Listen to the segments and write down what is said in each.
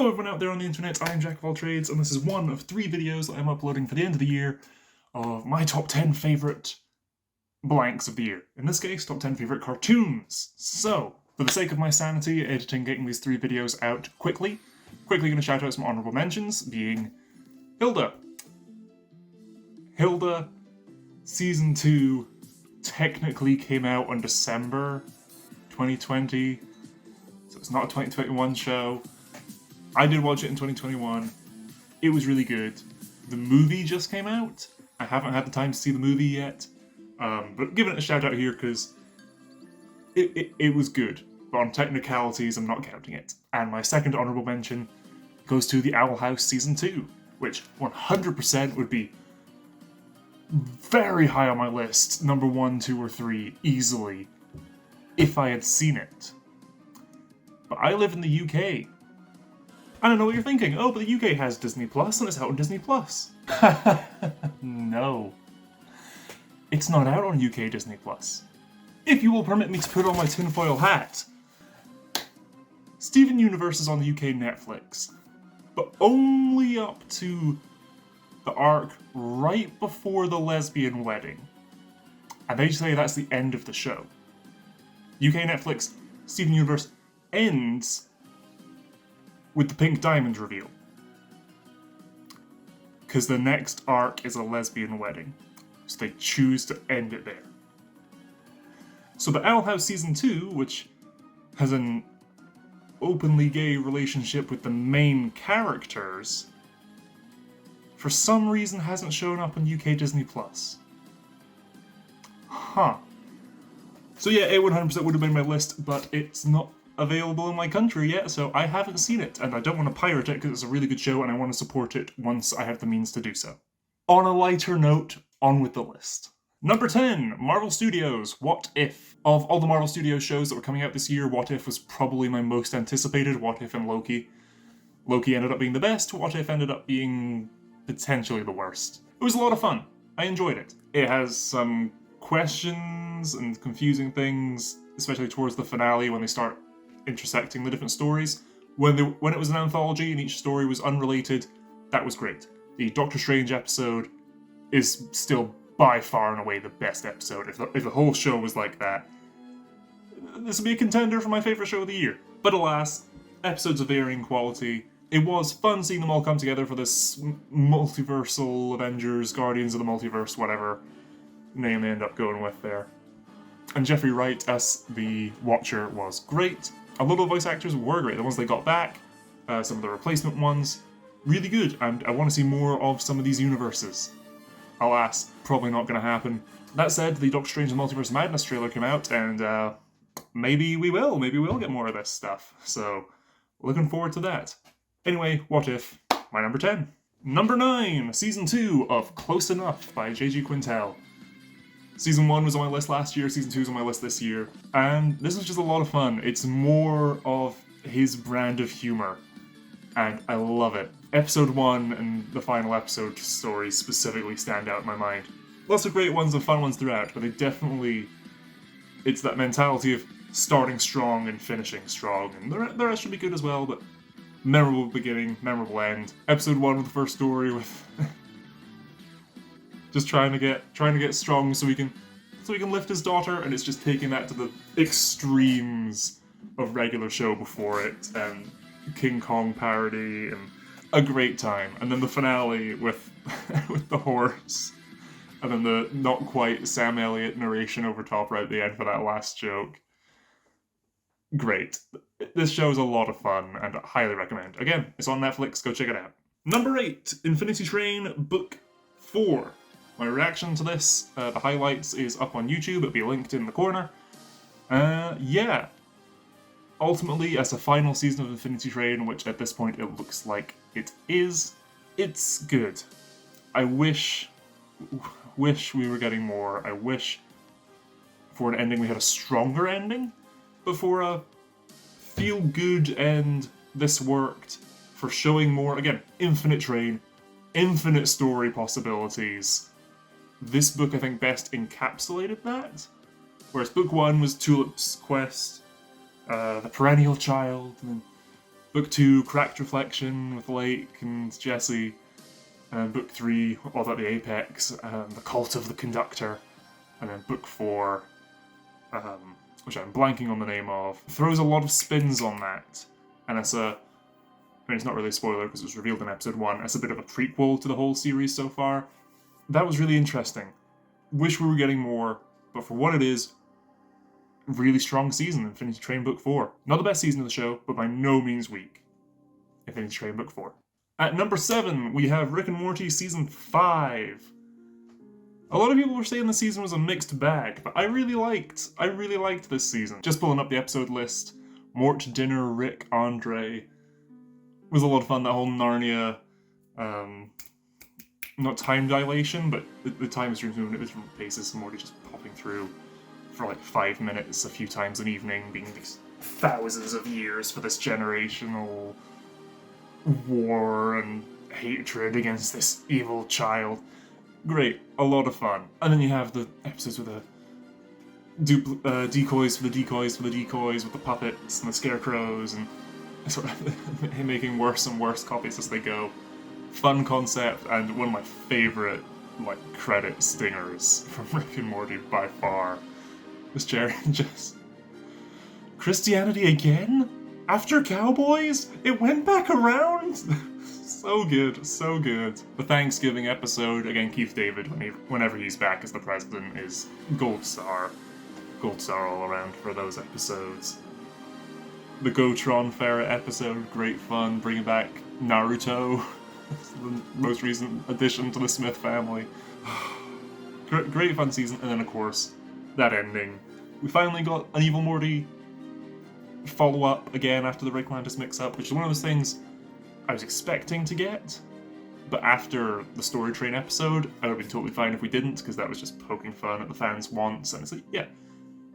Hello everyone out there on the internet, I am Jack of all trades, and this is one of 3 videos that I'm uploading for the end of the year of my top 10 favourite blanks of the year. In this case, top 10 favourite cartoons. So, for the sake of my sanity, getting these 3 videos out quickly going to shout out some honourable mentions, being Hilda. Hilda, Season 2, technically came out on December 2020, so it's not a 2021 show. I did watch it in 2021. It was really good. The movie just came out. I haven't had the time to see the movie yet, but giving it a shout out here because it was good. But on technicalities, I'm not counting it. And my second honourable mention goes to The Owl House Season 2, which 100% would be very high on my list, number 1, 2, or 3, easily, if I had seen it. But I live in the UK. I don't know what you're thinking. Oh, but the UK has Disney Plus and it's out on Disney Plus. No. It's not out on UK Disney Plus. If you will permit me to put on my tinfoil hat. Steven Universe is on the UK Netflix, but only up to the arc right before the lesbian wedding. And they say that's the end of the show. UK Netflix, Steven Universe ends with the Pink Diamond reveal. Because the next arc is a lesbian wedding. So they choose to end it there. So the Owl House Season 2, which has an openly gay relationship with the main characters, for some reason hasn't shown up on UK Disney Plus. Huh. So yeah, it 100% would have been my list, but it's not available in my country yet, so I haven't seen it, and I don't want to pirate it because it's a really good show and I want to support it once I have the means to do so. On a lighter note, on with the list. Number 10, Marvel Studios, What If? Of all the Marvel Studios shows that were coming out this year, What If was probably my most anticipated, What If and Loki. Loki ended up being the best, What If ended up being potentially the worst. It was a lot of fun. I enjoyed it. It has some questions and confusing things, especially towards the finale when they start intersecting the different stories. When it was an anthology and each story was unrelated, that was great. The Doctor Strange episode is still by far and away the best episode. If the whole show was like that, this would be a contender for my favourite show of the year. But alas, episodes of varying quality. It was fun seeing them all come together for this multiversal Avengers, Guardians of the Multiverse, whatever name they end up going with there. And Jeffrey Wright as the Watcher was great. A lot of the voice actors were great. The ones they got back, some of the replacement ones, really good. And I want to see more of some of these universes. Alas, probably not going to happen. That said, the Doctor Strange and Multiverse of Madness trailer came out, and maybe we will get more of this stuff. So, looking forward to that. Anyway, What If? My number 10. Number 9, Season 2 of Close Enough by J.G. Quintel. Season 1 was on my list last year, Season 2 is on my list this year, and this was just a lot of fun. It's more of his brand of humour, and I love it. Episode 1 and the final episode stories specifically stand out in my mind. Lots of great ones and fun ones throughout, but they definitely... It's that mentality of starting strong and finishing strong, and the rest should be good as well, but memorable beginning, memorable end. Episode 1 with the first story with... just trying to get strong so we can lift his daughter, and it's just taking that to the extremes of regular show before it, and King Kong parody, and a great time. And then the finale with with the horse, and then the not quite Sam Elliott narration over top right at the end for that last joke. Great. This show is a lot of fun, and I highly recommend. Again, it's on Netflix, go check it out. Number 8, Infinity Train Book 4. My reaction to this, the highlights, is up on YouTube. It'll be linked in the corner. Yeah. Ultimately, as a final season of Infinity Train, which at this point it looks like it is, it's good. I wish we were getting more. I wish for an ending we had a stronger ending. But for a feel-good end, this worked. For showing more, again, Infinite Train, infinite story possibilities. This book, I think, best encapsulated that. Whereas book 1 was Tulip's quest, the perennial child, and then Book 2, Cracked Reflection with Lake and Jesse. And Book 3, all about the Apex, the Cult of the Conductor. And then Book 4, which I'm blanking on the name of, throws a lot of spins on that. And it's it's not really a spoiler because it was revealed in episode 1. It's a bit of a prequel to the whole series so far. That was really interesting. Wish we were getting more, but for what it is, really strong season, Infinity Train Book 4. Not the best season of the show, but by no means weak. Infinity Train Book 4. At number 7, we have Rick and Morty Season 5. A lot of people were saying the season was a mixed bag, but I really liked this season. Just pulling up the episode list, Mort, Dinner, Rick, Andre. Was a lot of fun, that whole Narnia, not time dilation, but the time stream's moving at different paces, and Morty just popping through for like 5 minutes a few times an evening, being these thousands of years for this generational war and hatred against this evil child. Great, a lot of fun. And then you have the episodes with the decoys for the decoys for the decoys, with the puppets and the scarecrows, and sort of making worse and worse copies as they go. Fun concept, and one of my favorite credit stingers from Rick and Morty by far. This Jerry just Christianity again? After Cowboys? It went back around? So good, so good. The Thanksgiving episode, again, Keith David, whenever he's back as the president, is gold star. Gold star all around for those episodes. The Gotron Ferret episode, great fun, bringing back Naruto, the most recent addition to the Smith family. Great fun season, and then of course, that ending. We finally got an Evil Morty follow-up again after the Rick Mantis mix-up, which is one of those things I was expecting to get, but after the Story Train episode, I would have been totally fine if we didn't, because that was just poking fun at the fans' wants, and it's like, yeah,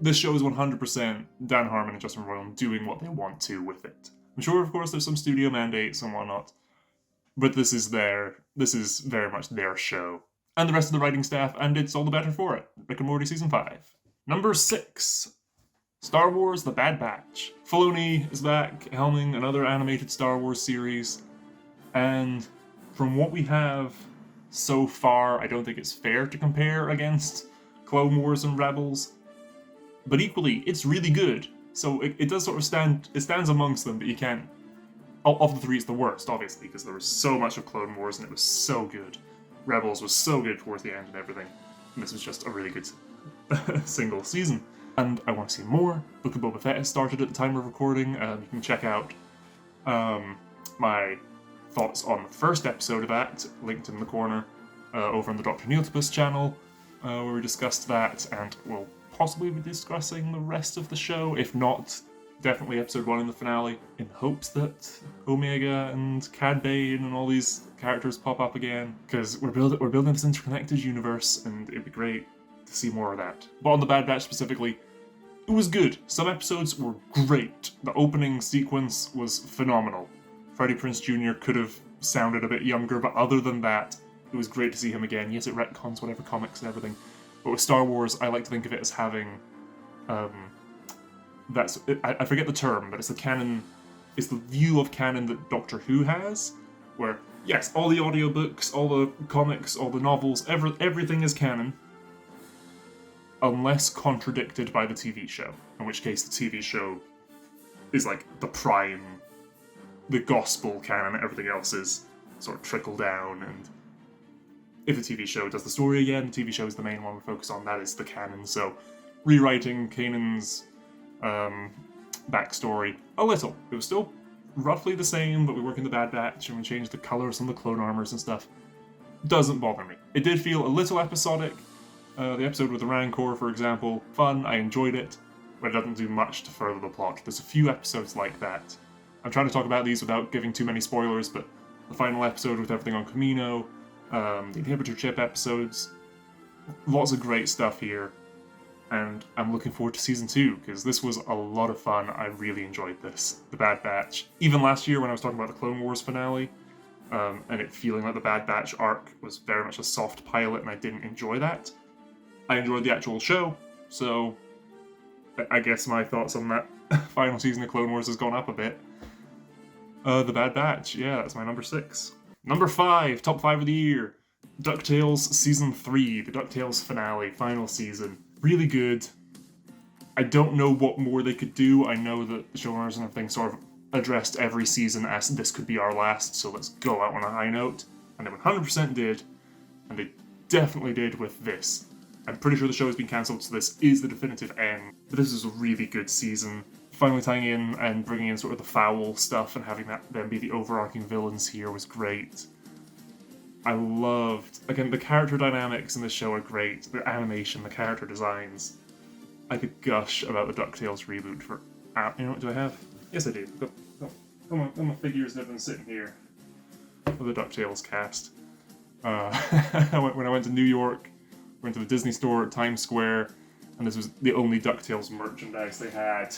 this show is 100% Dan Harmon and Justin Roiland doing what they want to with it. I'm sure, of course, there's some studio mandates and whatnot, but this is very much their show. And the rest of the writing staff, and it's all the better for it. Rick and Morty Season 5. Number 6. Star Wars The Bad Batch. Filoni is back, helming another animated Star Wars series, and from what we have so far, I don't think it's fair to compare against Clone Wars and Rebels, but equally, it's really good. So it does sort of stands amongst them, but you can't... Of the three, it's the worst, obviously, because there was so much of Clone Wars and it was so good. Rebels was so good towards the end and everything, and this was just a really good single season. And I want to see more. Book of Boba Fett has started at the time of recording. You can check out my thoughts on the first episode of that, linked in the corner, over on the Dr. Neotopus channel, where we discussed that, and we'll possibly be discussing the rest of the show. If not, definitely episode 1 in the finale, in hopes that Omega and Cad Bane and all these characters pop up again, because we're building this interconnected universe, and it'd be great to see more of that. But on The Bad Batch specifically, it was good. Some episodes were great. The opening sequence was phenomenal. Freddie Prinze Jr. could have sounded a bit younger, but other than that, it was great to see him again. Yes, it retcons whatever comics and everything, but with Star Wars, I like to think of it as having, I forget the term, but it's the canon, it's the view of canon that Doctor Who has, where, yes, all the audiobooks, all the comics, all the novels, everything is canon, unless contradicted by the TV show, in which case the TV show is like the prime, the gospel canon, everything else is sort of trickle down, and if the TV show does the story again, the TV show is the main one we focus on, that is the canon. So rewriting Kanan's backstory a little. It was still roughly the same, but we work in the Bad Batch and we changed the colours on the clone armors and stuff. Doesn't bother me. It did feel a little episodic. The episode with the Rancor, for example, fun, I enjoyed it, but it doesn't do much to further the plot. There's a few episodes like that. I'm trying to talk about these without giving too many spoilers, but the final episode with everything on Kamino, the inhibitor chip episodes, lots of great stuff here, and I'm looking forward to season 2, because this was a lot of fun. I really enjoyed this, The Bad Batch. Even last year when I was talking about the Clone Wars finale, and it feeling like the Bad Batch arc was very much a soft pilot and I didn't enjoy that, I enjoyed the actual show, so I guess my thoughts on that final season of Clone Wars has gone up a bit. The Bad Batch. Yeah, that's my number 6. Number 5, top 5 of the year. DuckTales Season 3, the DuckTales finale, final season. Really good. I don't know what more they could do. I know that the showrunners and everything sort of addressed every season as this could be our last, so let's go out on a high note. And they 100% did, and they definitely did with this. I'm pretty sure the show has been cancelled, so this is the definitive end. But this is a really good season. Finally tying in and bringing in sort of the foul stuff and having that them be the overarching villains here was great. I loved, again, the character dynamics in this show are great. The animation, the character designs. I could gush about the DuckTales reboot for... You know what, do I have? Yes, I do. Come on, my figures have been sitting here. For the DuckTales cast. When I went to New York, went to the Disney store at Times Square, and this was the only DuckTales merchandise they had,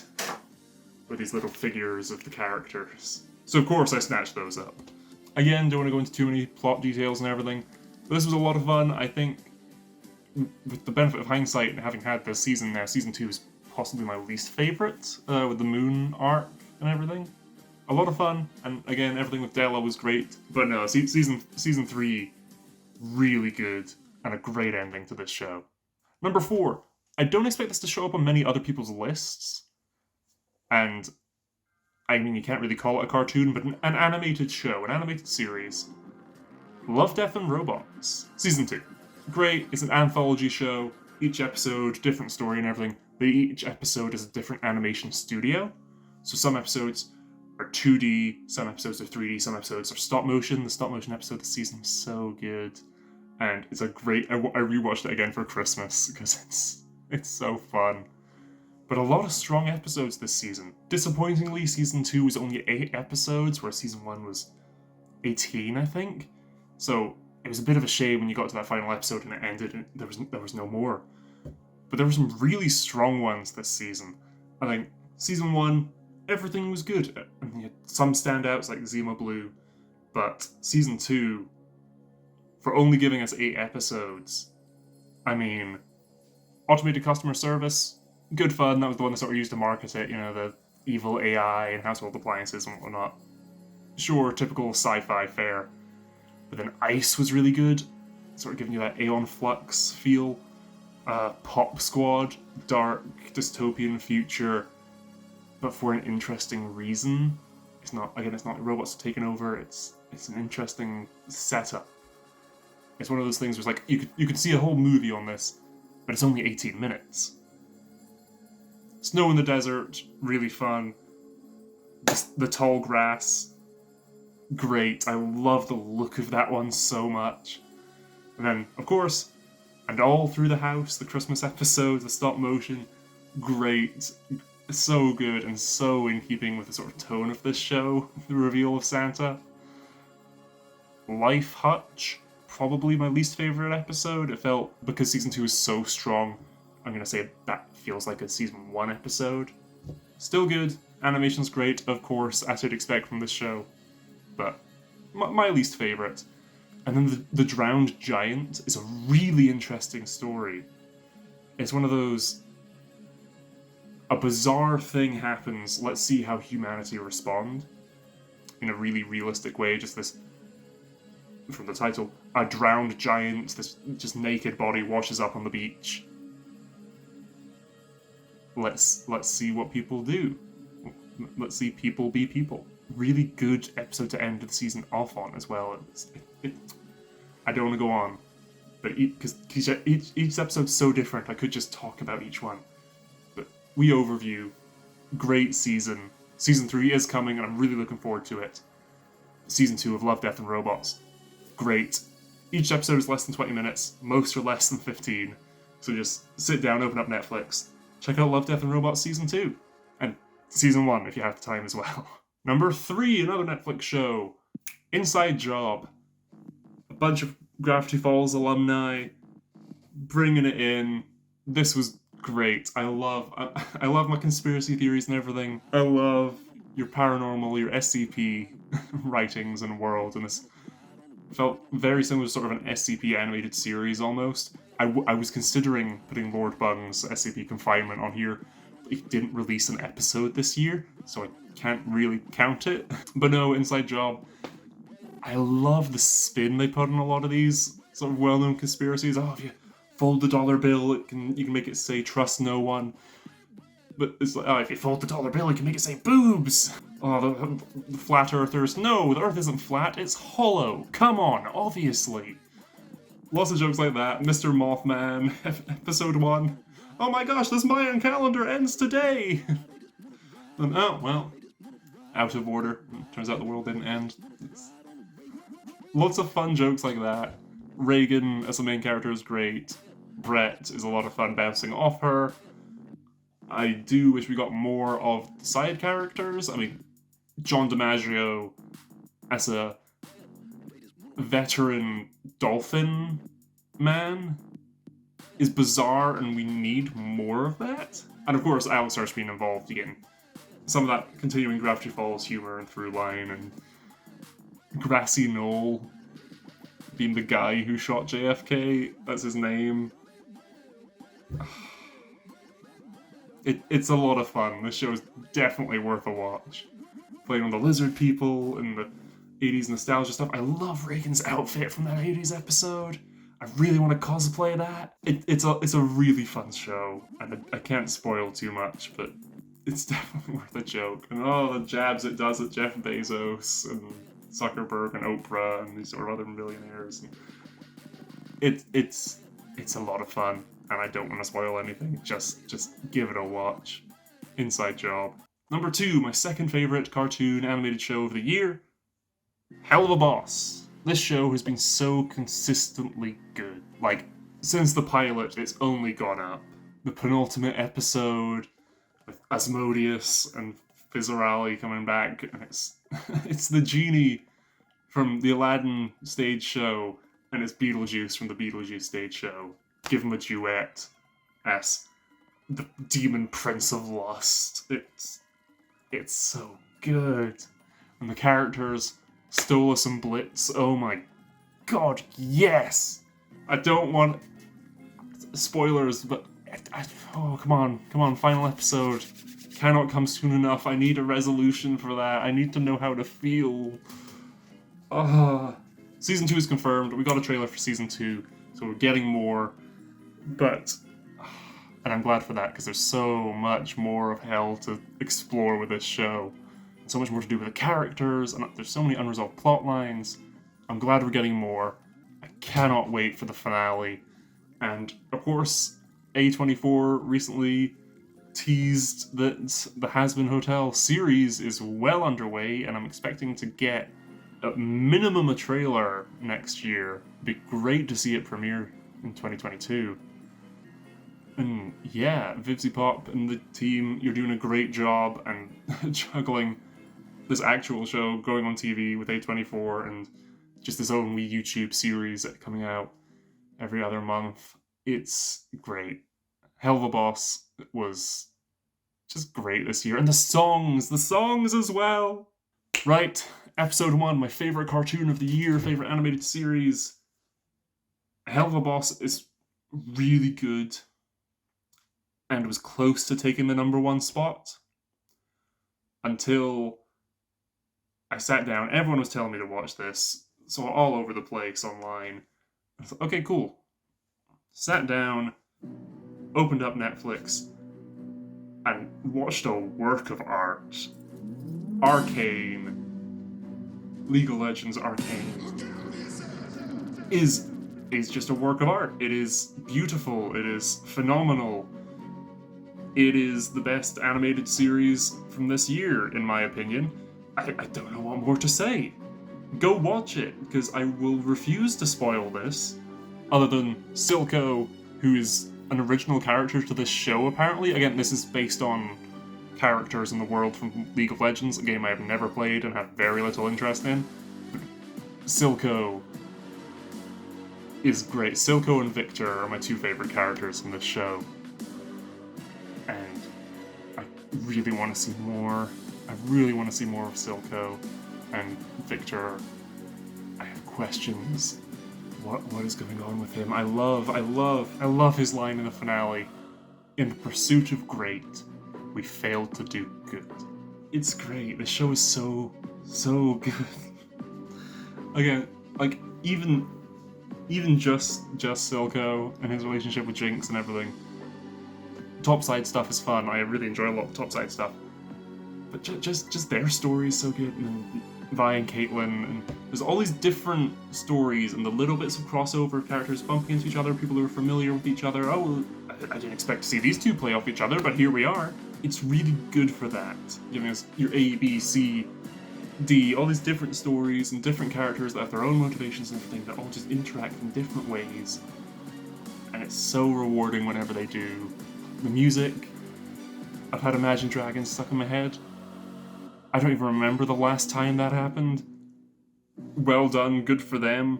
with these little figures of the characters. So of course I snatched those up. Again, don't want to go into too many plot details and everything, but this was a lot of fun. I think, with the benefit of hindsight and having had this season now, Season 2 is possibly my least favourite, with the Moon arc and everything. A lot of fun, and again, everything with Della was great, but no, Season 3, really good, and a great ending to this show. Number 4, I don't expect this to show up on many other people's lists, and I mean, you can't really call it a cartoon, but an animated show, an animated series. Love, Death and Robots. Season 2. Great, it's an anthology show, each episode, different story and everything, but each episode is a different animation studio. So some episodes are 2D, some episodes are 3D, some episodes are stop motion. The stop motion episode this season was so good. And it's a great... I rewatched it again for Christmas, because it's so fun. But a lot of strong episodes this season. Disappointingly, Season 2 was only 8 episodes, where Season 1 was 18, I think. So it was a bit of a shame when you got to that final episode and it ended and there was no more. But there were some really strong ones this season. I think Season 1, everything was good. And you had some standouts like Zima Blue. But Season 2, for only giving us 8 episodes, I mean, automated customer service, good fun. That was the one that sort of used to market it, you know, the evil AI and household appliances and whatnot. Sure, typical sci-fi fare. But then Ice was really good, sort of giving you that Aeon Flux feel. Pop Squad, dark, dystopian future, but for an interesting reason. It's not robots taking over, it's an interesting setup. It's one of those things where it's like, you could see a whole movie on this, but it's only 18 minutes. Snow in the desert, really fun. The tall grass, great. I love the look of that one so much. And then, of course, and all through the house, the Christmas episode, the stop motion, great. So good and so in keeping with the sort of tone of this show, the reveal of Santa. Life Hutch, probably my least favourite episode. It felt, because Season 2 is so strong, I'm going to say that feels like a Season 1 episode. Still good, animation's great, of course, as you'd expect from this show, but my least favourite. And then the Drowned Giant is a really interesting story. It's one of those, a bizarre thing happens, let's see how humanity respond, in a really realistic way, just this, from the title, a drowned giant, this just naked body washes up on the beach. Let's see what people do. Let's see people be people. Really good episode to end the season off on as well. I don't want to go on, but because each episode's so different, I could just talk about each one. But we overview, great season. Season 3 is coming, and I'm really looking forward to it. Season 2 of Love, Death and Robots, great. Each episode is less than 20 minutes. Most are less than 15. So just sit down, open up Netflix, check out Love, Death and Robots Season 2. And Season 1 if you have the time as well. Number 3, another Netflix show. Inside Job. A bunch of Gravity Falls alumni bringing it in. This was great. I love my conspiracy theories and everything. I love your paranormal, your SCP writings and world, and this felt very similar to sort of an SCP animated series almost. I was considering putting Lord Bung's SCP Confinement on here, it didn't release an episode this year, so I can't really count it. But no, Inside Job, I love the spin they put on a lot of these sort of well-known conspiracies. Oh, if you fold the dollar bill, you can make it say trust no one. But it's like, oh, if you fold the dollar bill, you can make it say boobs. Oh, the flat earthers. No, the earth isn't flat, it's hollow. Come on, obviously. Lots of jokes like that. Mr. Mothman, episode 1. Oh my gosh, this Mayan calendar ends today! And oh, well, out of order. Turns out the world didn't end. Lots of fun jokes like that. Reagan as the main character is great. Brett is a lot of fun bouncing off her. I do wish we got more of the side characters. I mean, John DiMaggio as a veteran dolphin man is bizarre, and we need more of that. And of course, Alex Hirsch being involved again. Some of that continuing Gravity Falls humor and through line, and Grassy Knoll being the guy who shot JFK, that's his name. It's a lot of fun. This show is definitely worth a watch. Playing on the lizard people and the 80s nostalgia stuff. I love Reagan's outfit from that 80s episode. I really want to cosplay that. It's a really fun show, and I can't spoil too much, but it's definitely worth a joke. And all the jabs it does at Jeff Bezos and Zuckerberg and Oprah and these sort of other millionaires. And it's a lot of fun, and I don't want to spoil anything. Just give it a watch. Inside Job. Number 2, my second favorite cartoon animated show of the year, Helluva Boss. This show has been so consistently good. Like, since the pilot, it's only gone up. The penultimate episode with Asmodeus and Fizzarali coming back, and it's the genie from the Aladdin stage show, and it's Beetlejuice from the Beetlejuice stage show. Give him a duet as the demon prince of lust. It's so good. And the characters, Stolas and Blitz, oh my god, yes! I don't want spoilers, but oh, come on, final episode. Cannot come soon enough. I need a resolution for that. I need to know how to feel. Season 2 is confirmed. We got a trailer for Season 2, so we're getting more. But, and I'm glad for that, because there's so much more of hell to explore with this show. So much more to do with the characters, and there's so many unresolved plot lines. I'm glad we're getting more. I cannot wait for the finale. And, of course, A24 recently teased that the Hazbin Hotel series is well underway, and I'm expecting to get at minimum a trailer next year. It'd be great to see it premiere in 2022. And yeah, Vivzy Pop and the team, you're doing a great job and juggling this actual show going on TV with A24 and just his own wee YouTube series coming out every other month. It's great. Helluva Boss was just great this year. And the songs as well. Right, episode 1, my favorite cartoon of the year, favorite animated series. Helluva Boss is really good and was close to taking the number 1 spot until I sat down. Everyone was telling me to watch this, so all over the place online. I thought, okay, cool. Sat down, opened up Netflix, and watched a work of art. Arcane, League of Legends Arcane, is just a work of art. It is beautiful. It is phenomenal. It is the best animated series from this year, in my opinion. I don't know what more to say. Go watch it, because I will refuse to spoil this. Other than Silco, who is an original character to this show, apparently. Again, this is based on characters in the world from League of Legends, a game I have never played and have very little interest in. But Silco is great. Silco and Victor are my 2 favorite characters from this show. And I really want to see more. I really want to see more of Silco and Victor. I have questions. What is going on with him? I love his line in the finale. In pursuit of great, we failed to do good. It's great. The show is so good. Again, like even just Silco and his relationship with Jinx and everything. Topside stuff is fun. I really enjoy a lot of Topside stuff. But just their story is so good, and Vi and Caitlyn, and there's all these different stories and the little bits of crossover of characters bumping into each other, people who are familiar with each other. Oh, I didn't expect to see these two play off each other, but here we are. It's really good for that, giving us your A, B, C, D, all these different stories and different characters that have their own motivations and everything that all just interact in different ways. And it's so rewarding whenever they do. The music, I've had Imagine Dragons stuck in my head. I don't even remember the last time that happened. Well done, good for them.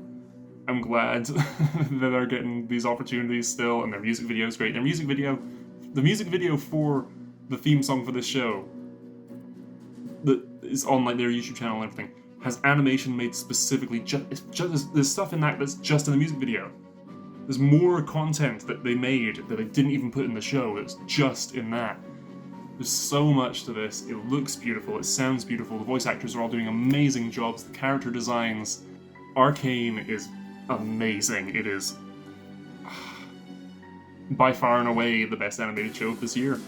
I'm glad that they're getting these opportunities still, and their music video is great. The music video for the theme song for this show, that is on like their YouTube channel and everything, has animation made specifically. There's stuff in that that's just in the music video. There's more content that they made that they didn't even put in the show. It's just in that. There's so much to this. It looks beautiful. It sounds beautiful. The voice actors are all doing amazing jobs. The character designs. Arcane is amazing. It is by far and away the best animated show of this year.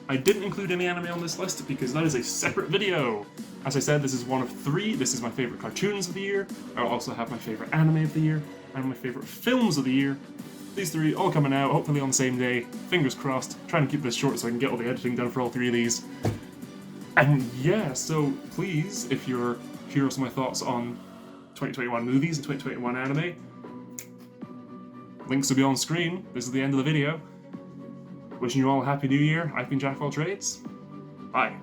I didn't include any anime on this list because that is a separate video. As I said, this is one of 3. This is my favorite cartoons of the year. I'll also have my favorite anime of the year and my favorite films of the year. These 3 all coming out, hopefully on the same day. Fingers crossed. Trying to keep this short so I can get all the editing done for all 3 of these. And yeah, so please, if you're curious of my thoughts on 2021 movies and 2021 anime, links will be on screen. This is the end of the video. Wishing you all a happy new year. I've been Jack of all trades. Bye.